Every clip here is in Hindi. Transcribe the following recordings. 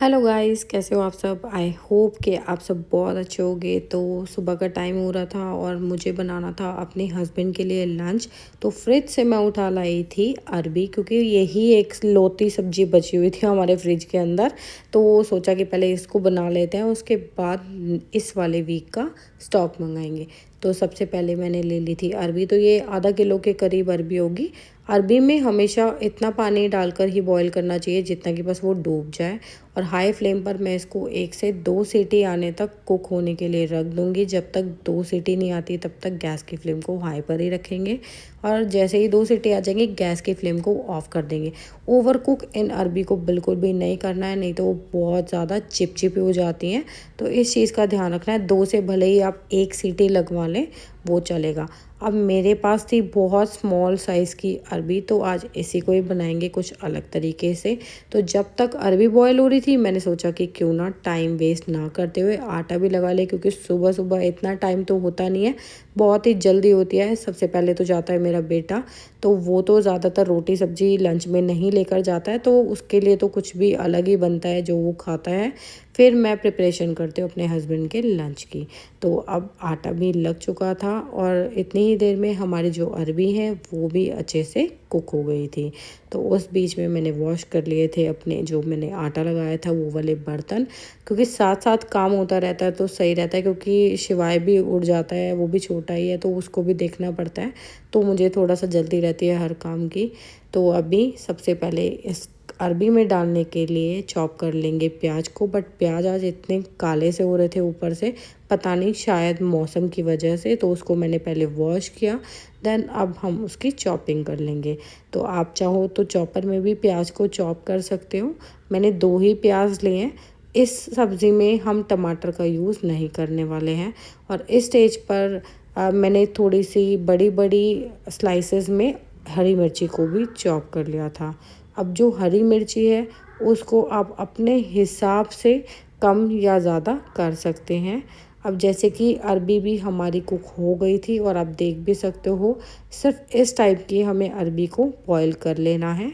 हेलो गाइस, कैसे हो आप सब। आई होप कि आप सब बहुत अच्छे होंगे। तो सुबह का टाइम हो रहा था और मुझे बनाना था अपने हस्बैंड के लिए लंच। तो फ्रिज से मैं उठा लाई थी अरबी, क्योंकि यही एक लौती सब्जी बची हुई थी हमारे फ्रिज के अंदर। तो सोचा कि पहले इसको बना लेते हैं, उसके बाद इस वाले वीक का स्टॉक मंगाएंगे। तो सबसे पहले मैंने ले ली थी अरबी। तो ये आधा किलो के करीब अरबी होगी। अरबी में हमेशा इतना पानी डालकर ही बॉईल करना चाहिए जितना कि बस वो डूब जाए। और हाई फ्लेम पर मैं इसको 1 से 2 सीटी आने तक कुक होने के लिए रख दूँगी। जब तक 2 सीटी नहीं आती तब तक गैस की फ्लेम को हाई पर ही रखेंगे। और जैसे ही 2 सीटी आ जाएंगी गैस की फ्लेम को ऑफ कर देंगे। ओवर कुक इन अरबी को बिल्कुल भी नहीं करना है, नहीं तो वो बहुत ज़्यादा चिपचिपी हो जाती हैं। तो इस चीज़ का ध्यान रखना है। 2 से भले ही आप 1 सीटी लगवा लें वो चलेगा। अब मेरे पास थी बहुत स्मॉल साइज़ की अरबी, तो आज इसी को ही बनाएंगे कुछ अलग तरीके से। तो जब तक अरबी बॉयल हो रही थी मैंने सोचा कि क्यों ना टाइम वेस्ट ना करते हुए आटा भी लगा ले, क्योंकि सुबह सुबह इतना टाइम तो होता नहीं है, बहुत ही जल्दी होती है। सबसे पहले तो जाता है मेरा बेटा, तो वो तो ज़्यादातर रोटी सब्जी लंच में नहीं लेकर जाता है, तो उसके लिए तो कुछ भी अलग ही बनता है जो वो खाता है। फिर मैं प्रिपरेशन करती हूँ अपने हस्बैंड के लंच की। तो अब आटा भी लग चुका था और इतनी ही देर में हमारी जो अरबी है वो भी अच्छे से कुक हो गई थी। तो उस बीच में मैंने वॉश कर लिए थे अपने जो मैंने आटा लगाया था वो वाले बर्तन, क्योंकि साथ साथ काम होता रहता है तो सही रहता है। क्योंकि शिवाय भी उड़ जाता है, वो भी छोटा ही है तो उसको भी देखना पड़ता है। तो मुझे थोड़ा सा जल्दी रहती है हर काम की। तो अभी सबसे पहले इस अरबी में डालने के लिए चॉप कर लेंगे प्याज को। बट प्याज आज इतने काले से हो रहे थे ऊपर से, पता नहीं शायद मौसम की वजह से, तो उसको मैंने पहले वॉश किया। देन अब हम उसकी चॉपिंग कर लेंगे। तो आप चाहो तो चॉपर में भी प्याज को चॉप कर सकते हो। मैंने 2 ही प्याज लिए हैं। इस सब्ज़ी में हम टमाटर का यूज़ नहीं करने वाले हैं। और इस स्टेज पर मैंने थोड़ी सी बड़ी बड़ी स्लाइसेस में हरी मिर्ची को भी चॉप कर लिया था। अब जो हरी मिर्ची है उसको आप अपने हिसाब से कम या ज़्यादा कर सकते हैं। अब जैसे कि अरबी भी हमारी कुक हो गई थी और आप देख भी सकते हो, सिर्फ इस टाइप की हमें अरबी को बॉईल कर लेना है।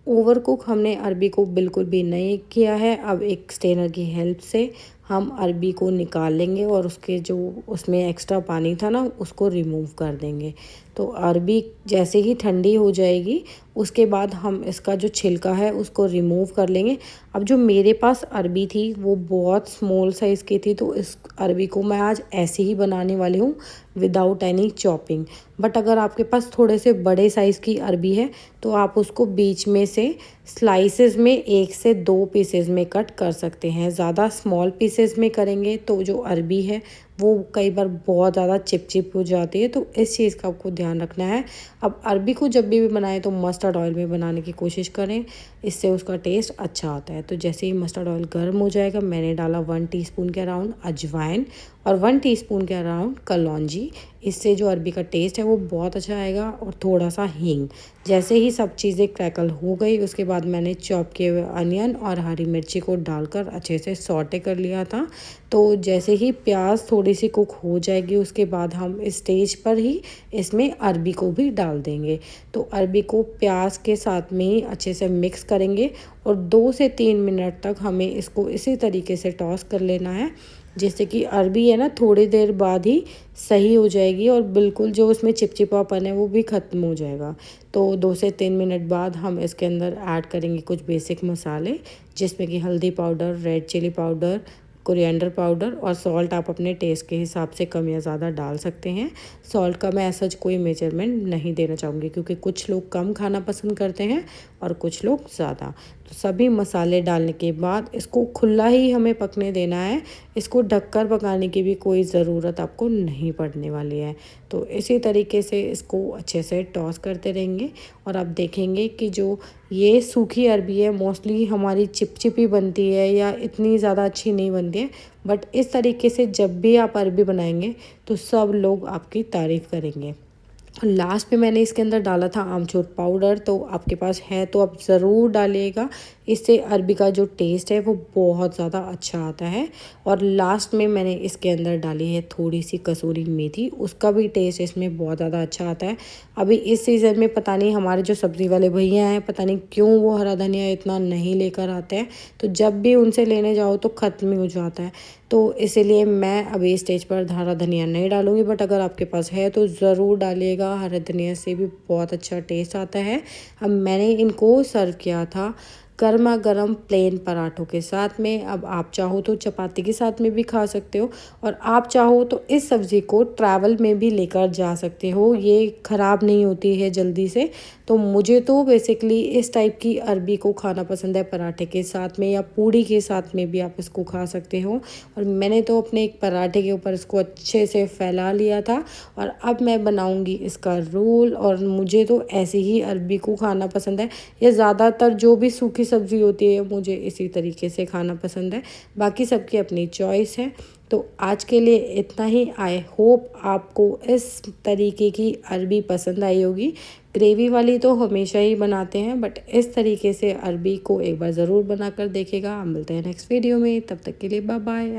ओवर कुक हमने अरबी को बिल्कुल भी नहीं किया है। अब एक स्ट्रेनर की हेल्प से हम अरबी को निकाल लेंगे और उसके जो उसमें एक्स्ट्रा पानी था ना उसको रिमूव कर देंगे। तो अरबी जैसे ही ठंडी हो जाएगी उसके बाद हम इसका जो छिलका है उसको रिमूव कर लेंगे। अब जो मेरे पास अरबी थी वो बहुत स्मॉल साइज़ की थी, तो इस अरबी को मैं आज ऐसे ही बनाने वाली हूँ विदाउट एनी चॉपिंग। बट अगर आपके पास थोड़े से बड़े साइज़ की अरबी है तो आप उसको बीच में से स्लाइसेस में 1 से 2 पीसेस में कट कर सकते हैं। ज़्यादा स्मॉल पीसेस में करेंगे तो जो अरबी है वो कई बार बहुत ज़्यादा चिपचिप हो जाती है, तो इस चीज़ का आपको ध्यान रखना है। अब अरबी को जब भी बनाएं तो मस्टर्ड ऑयल में बनाने की कोशिश करें, इससे उसका टेस्ट अच्छा आता है। तो जैसे ही मस्टर्ड ऑयल गर्म हो जाएगा मैंने डाला 1 टीस्पून के अराउंड अजवाइन और 1 टीस्पून के अराउंड कलौंजी। इससे जो अरबी का टेस्ट है वो बहुत अच्छा आएगा। और थोड़ा सा हींग। जैसे ही सब चीज़ें क्रैकल हो गई उसके बाद मैंने चॉप किए हुए अनियन और हरी मिर्ची को डालकर अच्छे से सॉटे कर लिया था। तो जैसे ही प्याज थोड़ी सी कुक हो जाएगी उसके बाद हम इस स्टेज पर ही इसमें अरबी को भी डाल देंगे। तो अरबी को प्याज के साथ में ही अच्छे से मिक्स करेंगे और 2 से 3 मिनट तक हमें इसको इसी तरीके से टॉस कर लेना है, जिससे कि अरबी है ना थोड़ी देर बाद ही सही हो जाएगी और बिल्कुल जो उसमें चिपचिपापन है वो भी ख़त्म हो जाएगा। तो 2 से 3 मिनट बाद हम इसके अंदर ऐड करेंगे कुछ बेसिक मसाले, जिसमें कि हल्दी powder, red chilli powder, coriander powder और सॉल्ट आप अपने टेस्ट के हिसाब से कम या ज़्यादा डाल सकते हैं। सॉल्ट का मैं ऐसा कोई मेजरमेंट नहीं देना चाहूँगी, क्योंकि कुछ लोग कम खाना पसंद करते हैं और कुछ लोग ज़्यादा। तो सभी मसाले डालने के बाद इसको खुला ही हमें पकने देना है। इसको ढककर पकाने की भी कोई ज़रूरत आपको नहीं पड़ने वाली है। तो इसी तरीके से इसको अच्छे से टॉस करते रहेंगे और आप देखेंगे कि जो ये सूखी अरबी है मोस्टली हमारी चिपचिपी बनती है या इतनी ज़्यादा अच्छी नहीं बनती है। बट इस तरीके से जब भी आप अरबी बनाएंगे तो सब लोग आपकी तारीफ़ करेंगे। लास्ट में मैंने इसके अंदर डाला था आमचूर पाउडर, तो आपके पास है तो आप ज़रूर डालिएगा। इससे अरबी का जो टेस्ट है वो बहुत ज़्यादा अच्छा आता है। और लास्ट में मैंने इसके अंदर डाली है थोड़ी सी कसूरी मेथी, उसका भी टेस्ट इसमें बहुत ज़्यादा अच्छा आता है। अभी इस सीज़न में पता नहीं हमारे जो सब्ज़ी वाले भैया हैं, पता नहीं क्यों वो हरा धनिया इतना नहीं लेकर आते हैं, तो जब भी उनसे लेने जाओ तो ख़त्म ही हो जाता है। तो इसीलिए मैं अभी स्टेज पर हरा धनिया नहीं डालूँगी, बट अगर आपके पास है तो ज़रूर डालिएगा। हरा धनिया से भी बहुत अच्छा टेस्ट आता है। अब मैंने इनको सर्व किया था गर्मा गर्म प्लेन पराठों के साथ में। अब आप चाहो तो चपाती के साथ में भी खा सकते हो, और आप चाहो तो इस सब्ज़ी को ट्रैवल में भी लेकर जा सकते हो, ये ख़राब नहीं होती है जल्दी से। तो मुझे तो बेसिकली इस टाइप की अरबी को खाना पसंद है, पराठे के साथ में या पूड़ी के साथ में भी आप इसको खा सकते हो। और मैंने तो अपने एक पराठे के ऊपर इसको अच्छे से फैला लिया था, और अब मैं बनाऊंगी इसका रोल। और मुझे तो ऐसी ही अरबी को खाना पसंद है, ये ज़्यादातर जो भी सूखी सब्ज़ी होती है मुझे इसी तरीके से खाना पसंद है, बाकी सबकी अपनी चॉइस है। तो आज के लिए इतना ही। आई होप आपको इस तरीके की अरबी पसंद आई होगी। ग्रेवी वाली तो हमेशा ही बनाते हैं, बट इस तरीके से अरबी को एक बार ज़रूर बना कर देखेगा। हम मिलते हैं नेक्स्ट वीडियो में, तब तक के लिए बाय बाय।